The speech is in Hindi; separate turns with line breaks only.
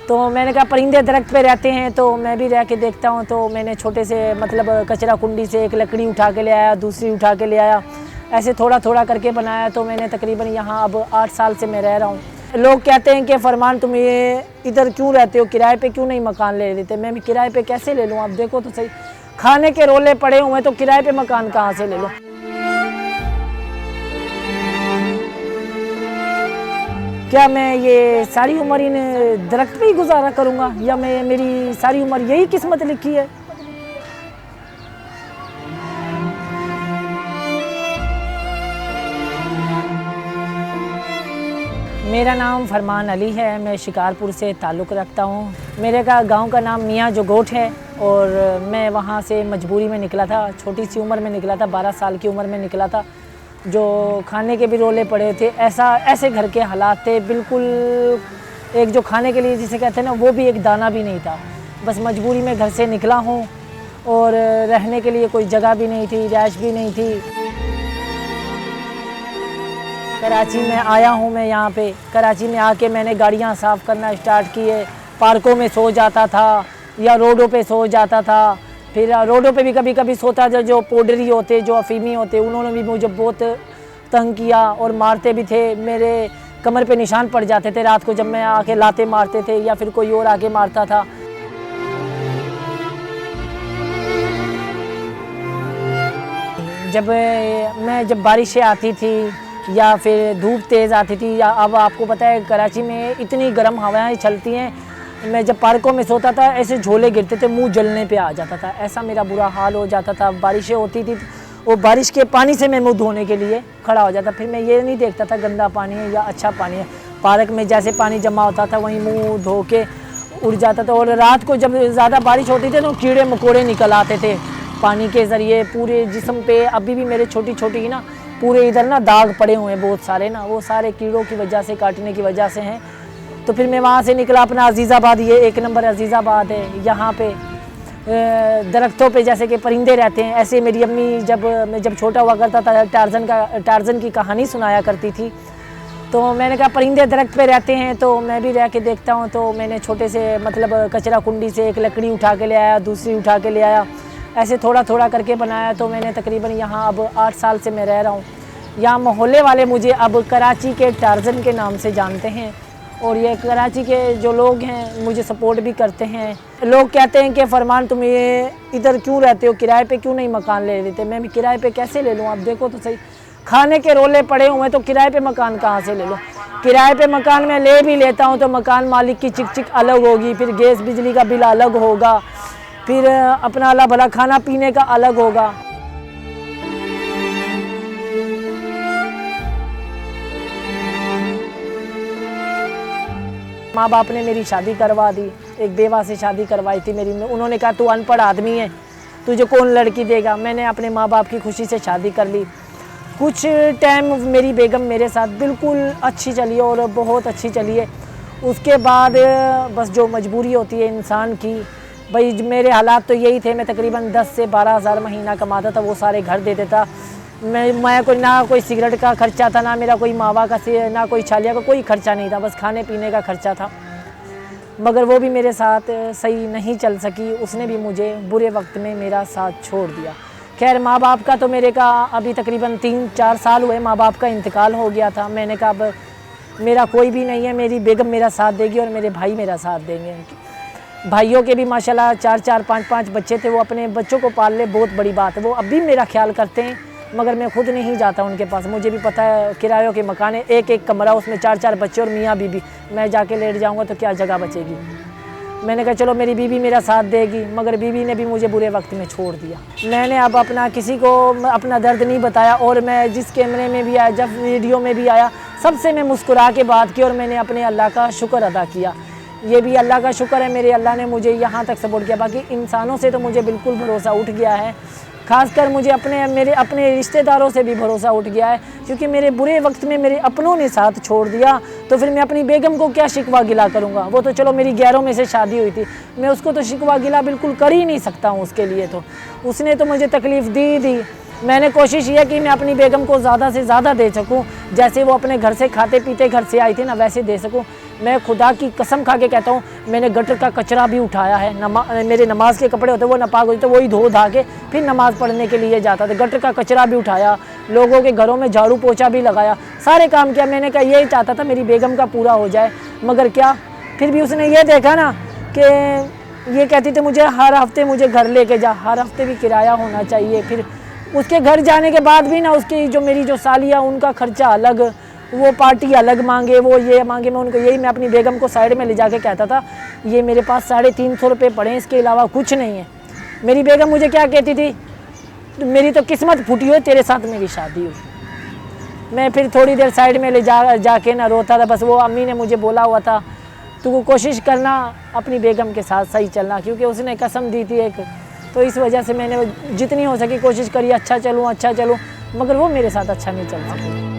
तो मैंने कहा परिंदे दरख्त पे रहते हैं तो मैं भी रह के देखता हूँ। तो मैंने छोटे से मतलब कचरा कुंडी से एक लकड़ी उठा के ले आया, दूसरी उठा के ले आया, ऐसे थोड़ा थोड़ा करके बनाया। तो मैंने तकरीबन यहाँ अब 8 साल से मैं रह रहा हूँ। लोग कहते हैं कि फरमान तुम ये इधर क्यों रहते हो, किराए पे क्यों नहीं मकान ले लेते। मैं भी किराए पे कैसे ले लूँ, आप देखो तो सही, खाने के रोले पड़े हुए हैं तो किराए पे मकान कहाँ से ले लो। क्या मैं ये सारी उम्र इन दरख्त पे ही गुजारा करूँगा, या मैं मेरी सारी उम्र यही किस्मत लिखी है। मेरा नाम फरमान अली है, मैं शिकारपुर से ताल्लुक़ रखता हूँ। मेरे गांव का नाम मियाँ जोगोट है और मैं वहाँ से मजबूरी में निकला था, छोटी सी उम्र में निकला था, 12 साल की उम्र में निकला था, जो खाने के भी रोले पड़े थे। ऐसे घर के हालात थे, बिल्कुल एक जो खाने के लिए जिसे कहते हैं ना, वो भी एक दाना भी नहीं था। बस मजबूरी में घर से निकला हूँ और रहने के लिए कोई जगह भी नहीं थी, रिहाइश भी नहीं थी। कराची में आया हूँ मैं यहाँ पे। कराची में आके मैंने गाड़ियाँ साफ़ करना स्टार्ट किए, पार्कों में सो जाता था या रोडों पे सो जाता था। फिर रोडों पे भी कभी कभी सोता था। जो पोडरी होते, जो अफीमी होते, उन्होंने भी मुझे बहुत तंग किया और मारते भी थे। मेरे कमर पे निशान पड़ जाते थे रात को जब मैं आके लाते मारते थे या फिर कोई और आके मारता था। जब बारिशें आती थी या फिर धूप तेज़ आती थी, या अब आपको पता है कराची में इतनी गर्म हवाएं चलती हैं, मैं जब पार्कों में सोता था ऐसे झोले गिरते थे, मुंह जलने पे आ जाता था, ऐसा मेरा बुरा हाल हो जाता था। बारिशें होती थी, वो बारिश के पानी से मैं मुंह धोने के लिए खड़ा हो जाता। फिर मैं ये नहीं देखता था गंदा पानी है या अच्छा पानी है। पार्क में जैसे पानी जमा होता था वहीं मुँह धो के उड़ जाता था। और रात को जब ज़्यादा बारिश होती थी तो कीड़े मकोड़े निकल आते थे पानी के ज़रिए पूरे जिस्म पे। अभी भी मेरे छोटी छोटी ना पूरे इधर ना दाग पड़े हुए हैं बहुत सारे ना, वो सारे कीड़ों की वजह से, काटने की वजह से हैं। तो फिर मैं वहाँ से निकला अपना अजीज़ाबाद, ये 1 नंबर अजीज़ाबाद है। यहाँ पे दरख्तों पे जैसे कि परिंदे रहते हैं, ऐसे मेरी अम्मी मैं जब छोटा हुआ करता था टार्ज़न की कहानी सुनाया करती थी। तो मैंने कहा परिंदे दरख्त पे रहते हैं तो मैं भी रह के देखता हूँ। तो मैंने छोटे से मतलब कचरा कुंडी से एक लकड़ी उठा के ले आया, दूसरी उठा के ले आया, ऐसे थोड़ा थोड़ा करके बनाया। तो मैंने तकरीबन यहाँ अब 8 साल से मैं रह रहा हूँ। यहाँ मोहल्ले वाले मुझे अब कराची के टार्ज़न के नाम से जानते हैं और ये कराची के जो लोग हैं मुझे सपोर्ट भी करते हैं। लोग कहते हैं कि फरमान तुम ये इधर क्यों रहते हो, किराए पे क्यों नहीं मकान ले लेते। मैं भी किराए पे कैसे ले लूँ, आप देखो तो सही, खाने के रोले पड़े हुए हैं तो किराए पे मकान कहाँ से ले लो। किराए पे मकान में ले भी लेता हूँ तो मकान मालिक की चिक चिक अलग होगी, फिर गैस बिजली का बिल अलग होगा, फिर अपना अला भला खाना पीने का अलग होगा। माँ बाप ने मेरी शादी करवा दी, एक बेवा से शादी करवाई थी मेरी। उन्होंने कहा तू अनपढ़ आदमी है, तुझे कौन लड़की देगा। मैंने अपने माँ बाप की खुशी से शादी कर ली। कुछ टाइम मेरी बेगम मेरे साथ बिल्कुल अच्छी चली और बहुत अच्छी चली है। उसके बाद बस जो मजबूरी होती है इंसान की, भाई मेरे हालात तो यही थे। मैं तकरीबन 10 से 12 हज़ार महीना कमाता था, वो सारे घर दे देता। मैं कोई ना कोई सिगरेट का खर्चा था, ना मेरा कोई मावा का, ना कोई छालिया का कोई खर्चा नहीं था, बस खाने पीने का खर्चा था। मगर वो भी मेरे साथ सही नहीं चल सकी, उसने भी मुझे बुरे वक्त में मेरा साथ छोड़ दिया। खैर माँ बाप का तो मेरे का अभी तकरीबन 3-4 साल हुए माँ बाप का इंतकाल हो गया था। मैंने कहा अब मेरा कोई भी नहीं है, मेरी बेगम मेरा साथ देगी और मेरे भाई मेरा साथ देंगे। भाइयों के भी माशाल्लाह 4-4, 5-5 बच्चे थे, वो अपने बच्चों को पाल ले, बहुत बड़ी बात है। वो अब भी मेरा ख्याल करते हैं, मगर मैं खुद नहीं जाता उनके पास। मुझे भी पता है किरायों के मकान है, एक कमरा, उसमें 4-4 बच्चे और मियाँ बीबी, मैं जाके लेट जाऊँगा तो क्या जगह बचेगी। मैंने कहा चलो मेरी बीबी मेरा साथ देगी, मगर बीबी ने भी मुझे बुरे वक्त में छोड़ दिया। मैंने अब अपना किसी को अपना दर्द नहीं बताया और मैं जिस कैमरे में भी आया, जब वीडियो में भी आया, सबसे मैं मुस्कुरा के बात की और मैंने अपने अल्लाह का शुक्र अदा किया। ये भी अल्लाह का शुक्र है, मेरे अल्लाह ने मुझे यहाँ तक सपोर्ट किया। बाकी इंसानों से तो मुझे बिल्कुल भरोसा उठ गया है, खासकर मुझे मेरे अपने रिश्तेदारों से भी भरोसा उठ गया है, क्योंकि मेरे बुरे वक्त में मेरे अपनों ने साथ छोड़ दिया। तो फिर मैं अपनी बेगम को क्या शिकवा गिला करूँगा। वो तो चलो मेरी 11 में से शादी हुई थी, मैं उसको तो शिकवा गिला बिल्कुल कर ही नहीं सकता हूँ उसके लिए। तो उसने तो मुझे तकलीफ़ दी। मैंने कोशिश ये कि मैं अपनी बेगम को ज़्यादा से ज़्यादा दे सकूँ, जैसे वो अपने घर से खाते पीते घर से आई थी ना, वैसे दे सकूँ। मैं खुदा की कसम खा के कहता हूँ, मैंने गटर का कचरा भी उठाया है। मेरे नमाज के कपड़े होते वो नापाक होते तो वही धो धा के फिर नमाज़ पढ़ने के लिए जाता था। गटर का कचरा भी उठाया, लोगों के घरों में झाड़ू पोछा भी लगाया, सारे काम किया। मैंने कहा यही चाहता था मेरी बेगम का पूरा हो जाए, मगर क्या, फिर भी उसने ये देखा ना कि ये कहती थी मुझे हर हफ्ते मुझे घर लेके जा, हर हफ्ते भी किराया होना चाहिए। फिर उसके घर जाने के बाद भी ना उसकी जो मेरी जो सालियाँ उनका खर्चा अलग, वो पार्टी अलग मांगे, वो ये मांगे। मैं उनको यही, मैं अपनी बेगम को साइड में ले जाके कहता था ये मेरे पास 350 रुपये पड़े हैं, इसके अलावा कुछ नहीं है। मेरी बेगम मुझे क्या कहती थी, मेरी तो किस्मत फूटी हो, तेरे साथ मेरी शादी हुई। मैं फिर थोड़ी देर साइड में ले जाके ना रोता था। बस वो अम्मी ने मुझे बोला हुआ था तू कोशिश करना अपनी बेगम के साथ सही चलना, क्योंकि उसने कसम दी थी एक। तो इस वजह से मैंने जितनी हो सकी कोशिश करी अच्छा चलूँ, मगर वो मेरे साथ अच्छा नहीं चल सकी।